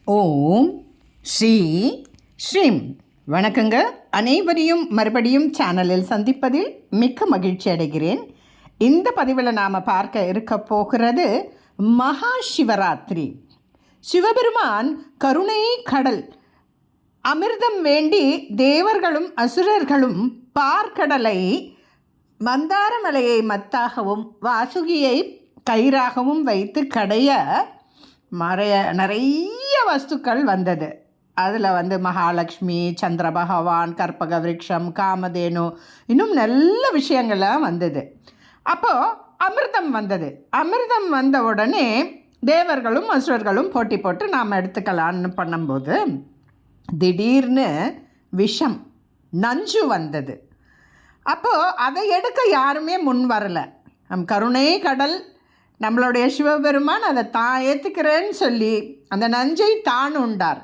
ஓம் ஸ்ரீ ஸ்ரீம். வணக்கங்க. அனைவரையும் மறுபடியும் சேனலில் சந்திப்பதில் மிக்க மகிழ்ச்சி அடைகிறேன். இந்த பதிவில் நாம் பார்க்க இருக்க போகிறது மகா சிவராத்திரி. சிவபெருமான் கருணை கடல், அமிர்தம் வேண்டி தேவர்களும் அசுரர்களும் பார்க்கடலை மந்தாரமலையை மத்தாகவும் வாசுகியை கயிறாகவும் வைத்து கடைய நிறைய வஸ்துக்கள் வந்தது. அதில் மகாலட்சுமி, சந்திர பகவான், கற்பக விருட்சம், காமதேனு, இன்னும் நல்ல விஷயங்கள்லாம் வந்தது. அப்போது அமிர்தம் வந்தது. அமிர்தம் வந்த உடனே தேவர்களும் அசுரர்களும் போட்டி போட்டு நாம் எடுத்துக்கலான்னு பண்ணும்போது திடீர்னு விஷம், நஞ்சு வந்தது. அப்போது அதை எடுக்க யாருமே முன் வரலை. கருணை கடல் நம்மளுடைய சிவபெருமான் அதை தான் ஏற்றுக்கிறேன்னு சொல்லி அந்த நஞ்சை தான் உண்டார்.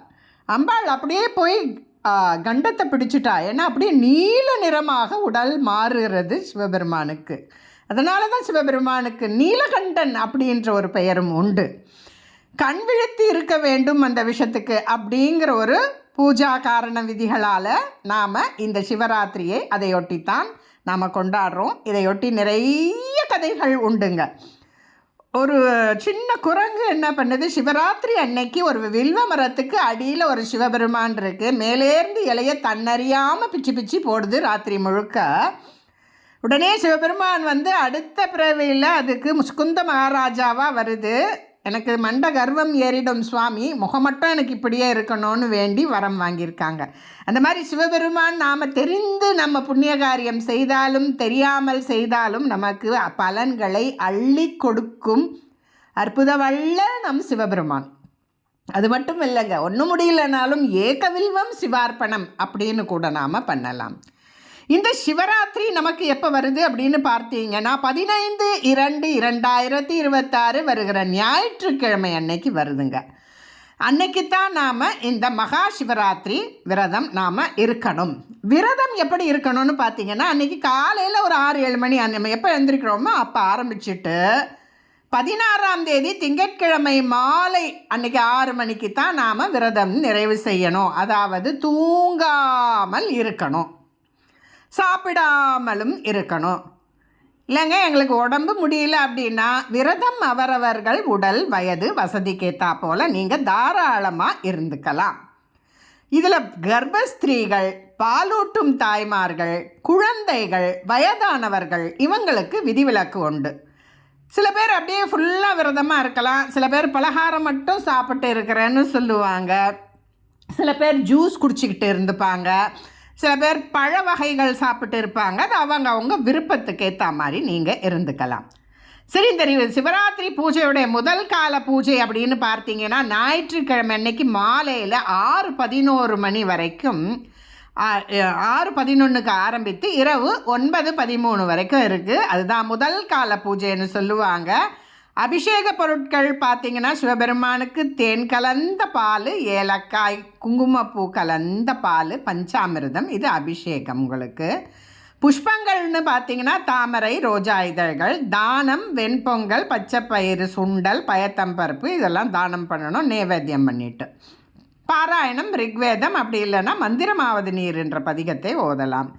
அம்பாள் அப்படியே போய் கண்டத்தை பிடிச்சிட்டா. ஏன்னா அப்படியே நீல நிறமாக உடல் மாறுகிறது சிவபெருமானுக்கு. அதனால தான் சிவபெருமானுக்கு நீலகண்டன் அப்படின்ற ஒரு பெயரும் உண்டு. கண் விழித்து இருக்க வேண்டும் அந்த விஷயத்துக்கு அப்படிங்கிற ஒரு பூஜா காரண விதிகளால் நாம் இந்த சிவராத்திரியை அதையொட்டித்தான் நாம் கொண்டாடுறோம். இதையொட்டி நிறைய கதைகள் உண்டுங்க. ஒரு சின்ன குரங்கு என்ன பண்ணுது, சிவராத்திரி அன்னைக்கு ஒரு வில்வ மரத்துக்கு அடியில் ஒரு சிவபெருமான் இருக்குது, மேலேருந்து இலையை தன்னறியாமல் பிச்சு பிச்சு போடுது ராத்திரி முழுக்க. உடனே சிவபெருமான் அடுத்த பிறவியில் அதுக்கு முஸ்குந்த மகாராஜாவாக வருது. எனக்கு மண்ட கர்வம் ஏறிடும் சுவாமி, முகம் மட்டும் எனக்கு இப்படியே இருக்கணும்னு வேண்டி வரம் வாங்கியிருக்காங்க. அந்த மாதிரி சிவபெருமான் நாம் தெரிந்து நம்ம புண்ணிய காரியம் செய்தாலும் தெரியாமல் செய்தாலும் நமக்கு பலன்களை அள்ளி கொடுக்கும் அற்புத வள்ளல் நம் சிவபெருமான். அது மட்டும் இல்லைங்க, ஒன்றும் முடியலனாலும் ஏகவில்வம் சிவார்ப்பணம் அப்படின்னு கூட நாம் பண்ணலாம். இந்த சிவராத்திரி நமக்கு எப்போ வருது அப்படின்னு பார்த்தீங்கன்னா 15/2/2026 வருகிற ஞாயிற்றுக்கிழமை அன்னைக்கு வருதுங்க. அன்னைக்கு தான் நாம் இந்த மகா சிவராத்திரி விரதம் நாம் இருக்கணும். விரதம் எப்படி இருக்கணும்னு பார்த்தீங்கன்னா, அன்றைக்கி காலையில் ஒரு 6-7 மணி நம்ம எப்போ எழுந்திருக்கிறோமோ அப்போ ஆரம்பிச்சுட்டு 16ஆம் தேதி திங்கட்கிழமை மாலை அன்றைக்கி 6 மணிக்கு தான் நாம் விரதம் நிறைவு செய்யணும். அதாவது தூங்காமல் இருக்கணும், சாப்பிடாமலும் இருக்கணும். இல்லைங்க எங்களுக்கு உடம்பு முடியல அப்படின்னா விரதம் அவரவர்கள் உடல் வயது வசதிக்கேற்றா போல் நீங்கள் தாராளமாக இருந்துக்கலாம். இதில் கர்ப்பஸ்திரீகள், பாலூட்டும் தாய்மார்கள், குழந்தைகள், வயதானவர்கள் இவங்களுக்கு விதிவிலக்கு உண்டு. சில பேர் அப்படியே ஃபுல்லாக விரதமாக இருக்கலாம். சில பேர் பலகாரம் மட்டும் சாப்பிட்டு இருக்கிறேன்னு சொல்லுவாங்க. சில பேர் ஜூஸ் குடிச்சிக்கிட்டு இருந்துப்பாங்க. சில பேர் பழ வகைகள் சாப்பிட்டு இருப்பாங்க. அது அவங்க விருப்பத்துக்கு ஏற்ற மாதிரி நீங்கள் இருந்துக்கலாம். சரி, இந்த சிவராத்திரி பூஜையுடைய முதல் கால பூஜை அப்படின்னு பார்த்தீங்கன்னா ஞாயிற்றுக்கிழமை அன்னைக்கு மாலையில் 6:11 மணி வரைக்கும், 6:11க்கு ஆரம்பித்து இரவு 9:13 வரைக்கும் இருக்குது. அதுதான் முதல் கால பூஜைன்னு சொல்லுவாங்க. அபிஷேக பொருட்கள் பார்த்திங்கன்னா சிவபெருமானுக்கு தேன் கலந்த பால், ஏலக்காய், குங்குமப்பூ கலந்த பால், பஞ்சாமிர்தம், இது அபிஷேகம். உங்களுக்கு புஷ்பங்கள்னு பார்த்திங்கன்னா தாமரை, ரோஜா இதழ்கள், தானம் வெண்பொங்கல், பச்சைப்பயிறு சுண்டல், பயத்தம்பருப்பு இதெல்லாம் தானம் பண்ணணும் நைவேத்தியம் பண்ணிட்டு. பாராயணம் ரிக்வேதம், அப்படி இல்லைன்னா மந்திரமாவது நீர் என்ற பதிகத்தை ஓதலாம்.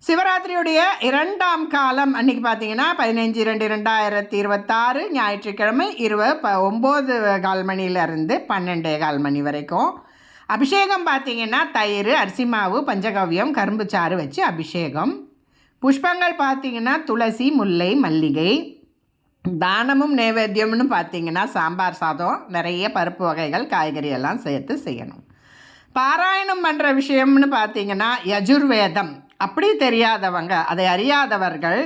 சிவராத்திரியுடைய 2ஆம் காலம் அன்றைக்கி பார்த்தீங்கன்னா 15/2/2026 ஞாயிற்றுக்கிழமை 9:15 மணிலேருந்து 12:15 மணி வரைக்கும். அபிஷேகம் பார்த்திங்கன்னா தயிர், அரிசி மாவு, பஞ்சகவ்யம், கரும்பு சாறு வச்சு அபிஷேகம். புஷ்பங்கள் பார்த்திங்கன்னா துளசி, முல்லை, மல்லிகை. தானமும் நைவேத்தியம்னு பார்த்திங்கன்னா சாம்பார் சாதம், நிறைய பருப்பு வகைகள், காய்கறி எல்லாம் சேர்த்து செய்யணும். பாராயணம் பண்ணுற விஷயம்னு பார்த்திங்கன்னா யஜுர்வேதம். அப்படி தெரியாதவங்க, அதை அறியாதவர்கள்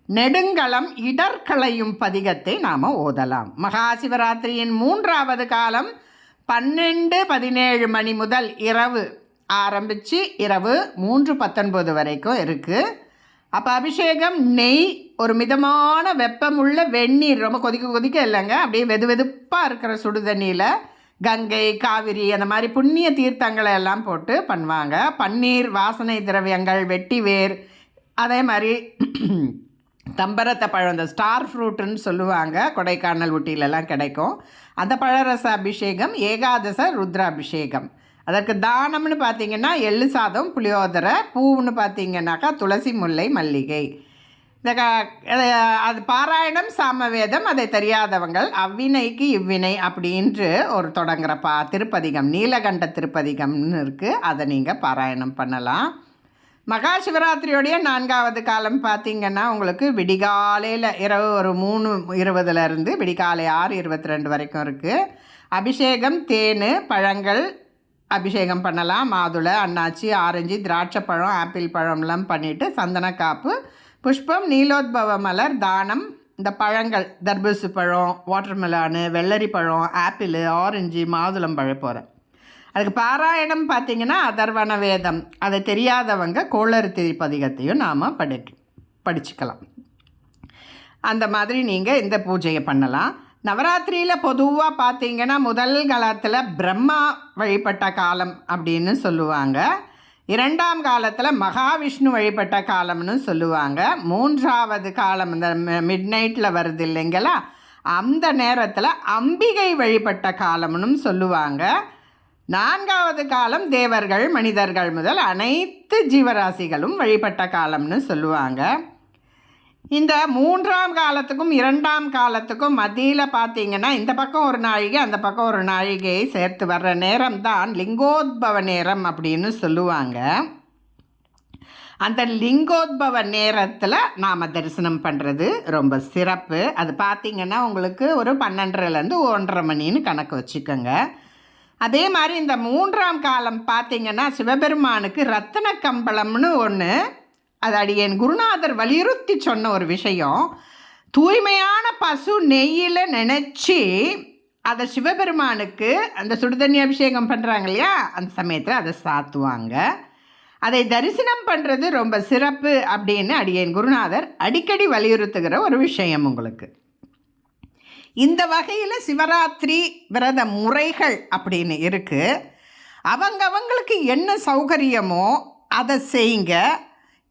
நெடுங்களம் இடர்களையும் பதிகத்தை நாம் ஓதலாம். மகா சிவராத்திரியின் 3ஆவது காலம் 12:17 மணி முதல் இரவு ஆரம்பித்து இரவு 3:19 வரைக்கும் இருக்குது. அப்போ அபிஷேகம் நெய், ஒரு மிதமான வெப்பமுள்ள வெந்நீர், ரொம்ப கொதிக்க இல்லைங்க, அப்படியே வெதுப்பாக இருக்கிற சுடுதண்ணியில் கங்கை, காவிரி அந்த மாதிரி புண்ணிய தீர்த்தங்களை எல்லாம் போட்டு பண்ணுவாங்க. பன்னீர், வாசனை திரவியங்கள், வெட்டி வேர், அதே மாதிரி தம்பரத்தை பழம், இந்த ஸ்டார் ஃப்ரூட்டுன்னு சொல்லுவாங்க, கொடைக்கானல் ஊட்டியிலலாம் கிடைக்கும். அந்த பழரச அபிஷேகம் ஏகாதச ருத்ராபிஷேகம். அதற்கு தானம்னு பார்த்திங்கன்னா எள்ளு சாதம், புளியோதரை, பூவுன்னு பார்த்திங்கனாக்கா துளசி, முல்லை, மல்லிகை. இந்த அது பாராயணம் சாமவேதம். அதை தெரியாதவங்கள் அவ்வினைக்கு இவ்வினை அப்படின்று ஒரு தொடங்குற திருப்பதிகம், நீலகண்ட திருப்பதிகம்னு இருக்குது, அதை நீங்கள் பாராயணம் பண்ணலாம். மகா சிவராத்திரியோடைய 4வது காலம் பார்த்திங்கன்னா உங்களுக்கு விடிகாலையில் இரவு ஒரு 3:20 விடிகாலை 6:22 வரைக்கும் இருக்குது. அபிஷேகம் தேன் பழங்கள் அபிஷேகம் பண்ணலாம். மாதுளை, அன்னாச்சி, ஆரஞ்சு, திராட்சை பழம், ஆப்பிள் பழம்லாம் பண்ணிவிட்டு சந்தன காப்பு, புஷ்பம், நீலோத்பவ மலர், தானம். இந்த பழங்கள் தர்பூசு பழம், வாட்டர்மெலானு, வெள்ளரி பழம், ஆப்பிள், ஆரஞ்சு, மாதுளம் பழம் போகிறேன். அதுக்கு பாராயணம் பார்த்திங்கன்னா அதர்வண வேதம். அதை தெரியாதவங்க கோளறு திருப்பதிகத்தையும் நாம் படிச்சுக்கலாம். அந்த மாதிரி நீங்கள் இந்த பூஜையை பண்ணலாம். நவராத்திரியில் பொதுவாக பார்த்திங்கன்னா முதல் காலத்தில் பிரம்மா வழிபட்ட காலம் அப்படின்னு சொல்லுவாங்க. 2ஆம் காலத்தில் மகாவிஷ்ணு வழிபட்ட காலம்னு சொல்லுவாங்க. 3வது காலம் இந்த மிட் நைட்டில் வருது இல்லைங்களா, அந்த நேரத்தில் அம்பிகை வழிபட்ட காலம்னு சொல்லுவாங்க. 4வது காலம் தேவர்கள், மனிதர்கள் முதல் அனைத்து ஜீவராசிகளும் வழிபட்ட காலம்னு சொல்லுவாங்க. இந்த 3ஆம் காலத்துக்கும் 2ஆம் காலத்துக்கும் மத்தியில் பார்த்திங்கன்னா இந்த பக்கம் ஒரு நாழிகை, அந்த பக்கம் ஒரு நாழிகையை சேர்த்து வர்ற நேரம் தான் லிங்கோத்பவ நேரம் அப்படின்னு சொல்லுவாங்க. அந்த லிங்கோத்பவ நேரத்தில் நாம் தரிசனம் பண்ணுறது ரொம்ப சிறப்பு. அது பார்த்திங்கன்னா உங்களுக்கு ஒரு 12:30 1:30 மணின்னு கணக்கு வச்சுக்கோங்க. அதே மாதிரி இந்த 3ஆம் காலம் பார்த்திங்கன்னா சிவபெருமானுக்கு ரத்தின கம்பளம்னு ஒன்று, அது அடியேன் குருநாதர் வலியுறுத்தி சொன்ன ஒரு விஷயம். தூய்மையான பசு நெய்யில் நினச்சி அதை சிவபெருமானுக்கு அந்த சுடுதண்ணி அபிஷேகம் பண்ணுறாங்க இல்லையா, அந்த சமயத்தில் அதை சாத்துவாங்க. அதை தரிசனம் பண்ணுறது ரொம்ப சிறப்பு அப்படின்னு அடியேன் குருநாதர் அடிக்கடி வலியுறுத்துகிற ஒரு விஷயம் உங்களுக்கு. இந்த வகையில் சிவராத்திரி விரத முறைகள் அப்படின்னு இருக்குது. அவங்களுக்கு என்ன சௌகரியமோ அதை செய்யுங்க.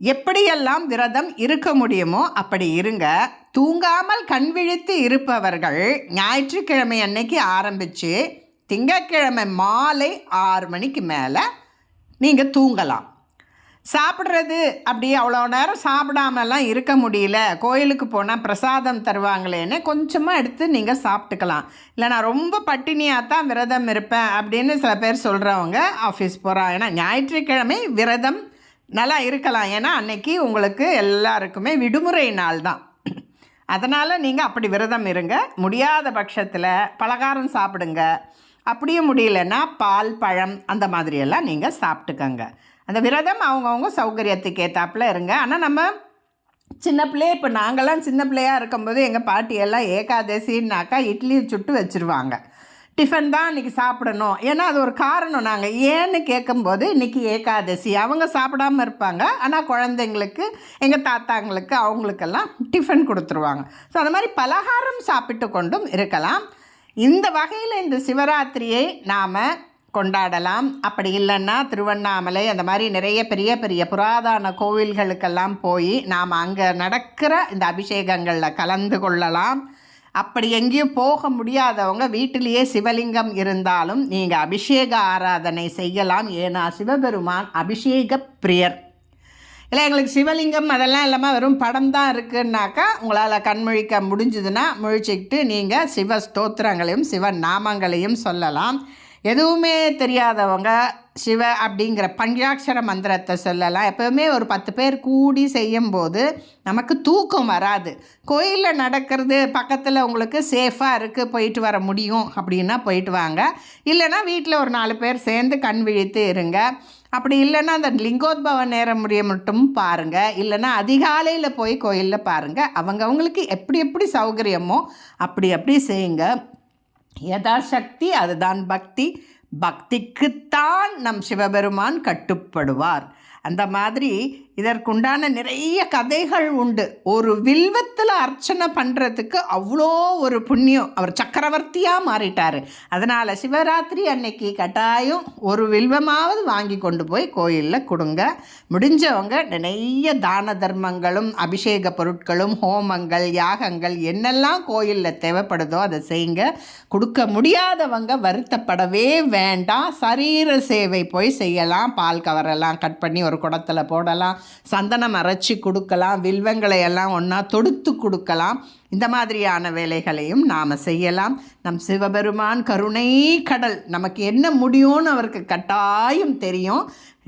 எப்படியெல்லாம் விரதம் இருக்க முடியுமோ அப்படி இருங்க. தூங்காமல் கண் விழித்து இருப்பவர்கள் ஞாயிற்றுக்கிழமை அன்னைக்கு ஆரம்பித்து திங்கட்கிழமை மாலை 6 மணிக்கு மேலே நீங்கள் தூங்கலாம். சாப்பிட்றது அப்படி அவ்வளோ நேரம் சாப்பிடாமலாம் இருக்க முடியல, கோயிலுக்கு போனால் பிரசாதம் தருவாங்களேன்னு கொஞ்சமாக எடுத்து நீங்கள் சாப்பிட்டுக்கலாம். இல்லை நான் ரொம்ப பட்டினியாக தான் விரதம் இருப்பேன் அப்படின்னு சில பேர் சொல்கிறவங்க ஆஃபீஸ் போகிறாங்க. ஏன்னா ஞாயிற்றுக்கிழமை விரதம் நல்லா இருக்கலாம், ஏன்னா அன்னைக்கு உங்களுக்கு எல்லாருக்குமே விடுமுறை நாள் தான். அதனால் நீங்கள் அப்படி விரதம் இருங்க. முடியாத பட்சத்தில் பலகாரம் சாப்பிடுங்க. அப்படியும் முடியலன்னா பால், பழம் அந்த மாதிரியெல்லாம் நீங்கள் சாப்பிட்டுக்கங்க. அந்த விரதம் அவங்கவுங்க சௌகரியத்துக்கு ஏற்றாப்புல இருங்க. ஆனால் நம்ம சின்ன பிள்ளையே, இப்போ நாங்கள்லாம் சின்ன பிள்ளையாக இருக்கும்போது எங்கள் பாட்டியெல்லாம் ஏகாதசின்னாக்கா இட்லி சுட்டு வச்சுருவாங்க. டிஃபன் தான் இன்றைக்கி சாப்பிடணும். ஏன்னா அது ஒரு காரணம். நாங்கள் ஏன்னு கேட்கும்போது இன்றைக்கி ஏகாதசி, அவங்க சாப்பிடாமல் இருப்பாங்க, ஆனால் குழந்தைங்களுக்கு, எங்கள் தாத்தாங்களுக்கு, அவங்களுக்கெல்லாம் டிஃபன் கொடுத்துருவாங்க. ஸோ அந்த மாதிரி பலகாரம் சாப்பிட்டு கொண்டும் இருக்கலாம். இந்த வகையில் இந்த சிவராத்திரியை நாம் கொண்டாடலாம். அப்படி இல்லைன்னா திருவண்ணாமலை அந்த மாதிரி நிறைய பெரிய பெரிய புராதன கோவில்களுக்கெல்லாம் போய் நாம் அங்கே நடக்கிற இந்த அபிஷேகங்களில் கலந்து கொள்ளலாம். அப்படி எங்கேயும் போக முடியாதவங்க வீட்டிலேயே சிவலிங்கம் இருந்தாலும் நீங்கள் அபிஷேக ஆராதனை செய்யலாம். ஏன்னா சிவபெருமான் அபிஷேக பிரியர். இல்லை எங்களுக்கு சிவலிங்கம் அதெல்லாம் இல்லாமல் வெறும் படம் தான் இருக்குன்னாக்கா உங்களால் கண்முழிக்க முடிஞ்சதுன்னா முழிச்சிக்கிட்டு நீங்கள் சிவ ஸ்தோத்திரங்களையும் சிவ நாமங்களையும் சொல்லலாம். எதுவுமே தெரியாதவங்க சிவ அப்படிங்கிற பஞ்சாட்சர மந்திரத்தை சொல்லலாம். எப்போவுமே ஒரு 10 பேர் கூடி செய்யும்போது நமக்கு தூக்கம் வராது. கோயிலில் நடக்கிறது பக்கத்தில் உங்களுக்கு சேஃபாக இருக்குது, போயிட்டு வர முடியும் அப்படின்னா போயிட்டு வாங்க. இல்லைன்னா வீட்டில் ஒரு 4 பேர் சேர்ந்து கண் விழித்து இருங்க. அப்படி இல்லைன்னா அந்த லிங்கோத்பவ நேரம் முடிய மட்டும் பாருங்கள். இல்லைன்னா அதிகாலையில் போய் கோயிலில் பாருங்கள். அவங்களுக்கு எப்படி எப்படி சௌகரியமோ அப்படி செய்யுங்க. யதாசக்தி, அதுதான் பக்தி. பக்திக்குத்தான் நம் சிவபெருமான் கட்டுப்படுவார். அந்த மாதிரி இதற்குண்டான நிறைய கதைகள் உண்டு. ஒரு வில்வத்தில் அர்ச்சனை பண்ணுறதுக்கு அவ்வளோ ஒரு புண்ணியம். அவர் சக்கரவர்த்தியாக மாறிட்டார். அதனால் சிவராத்திரி அன்னைக்கு கட்டாயம் ஒரு வில்வமாவது வாங்கி கொண்டு போய் கோயிலில் கொடுங்க. முடிஞ்சவங்க நிறைய தான தர்மங்களும் அபிஷேக பொருட்களும் ஹோமங்கள் யாகங்கள் என்னெல்லாம் கோயிலில் தேவைப்படுதோ அதை செய்யுங்க. கொடுக்க முடியாதவங்க வருத்தப்படவே வேண்டாம். சரீர சேவை போய் செய்யலாம். பால் கவரெல்லாம் கட் பண்ணி ஒரு குடத்தில் போடலாம், சந்தனம் அரைச்சி கொடுக்கலாம், வில்வங்களை எல்லாம் ஒன்றா தொடுத்து கொடுக்கலாம். இந்த மாதிரியான வேலைகளையும் நாம் செய்யலாம். நம் சிவபெருமான் கருணை கடல். நமக்கு என்ன முடியும்னு அவருக்கு கட்டாயம் தெரியும்.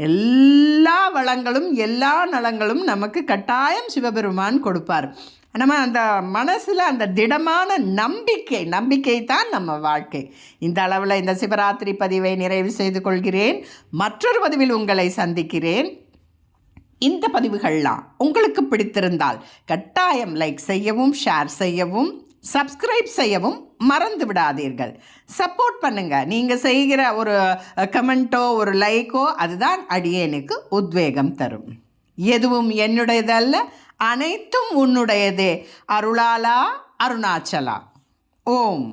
எல்லா வளங்களும் எல்லா நலங்களும் நமக்கு கட்டாயம் சிவபெருமான் கொடுப்பார். நம்ம அந்த மனசில் அந்த திடமான நம்பிக்கை தான் நம்ம வாழ்க்கை. இந்த அளவில் இந்த சிவராத்திரி பதிவை நிறைவு செய்து கொள்கிறேன். மற்றொரு பதிவில் உங்களை சந்திக்கிறேன். இந்த பதிவுகள்லாம் உங்களுக்கு பிடித்திருந்தால் கட்டாயம் லைக் செய்யவும், ஷேர் செய்யவும், சப்ஸ்கிரைப் செய்யவும் மறந்து விடாதீர்கள். சப்போர்ட் பண்ணுங்கள். நீங்கள் செய்கிற ஒரு கமெண்ட்டோ ஒரு லைக்கோ அதுதான் அடியேனுக்கு உத்வேகம் தரும். எதுவும் என்னுடையதல்ல, அனைத்தும் உன்னுடையதே. அருளாலா அருணாச்சலா. ஓம்.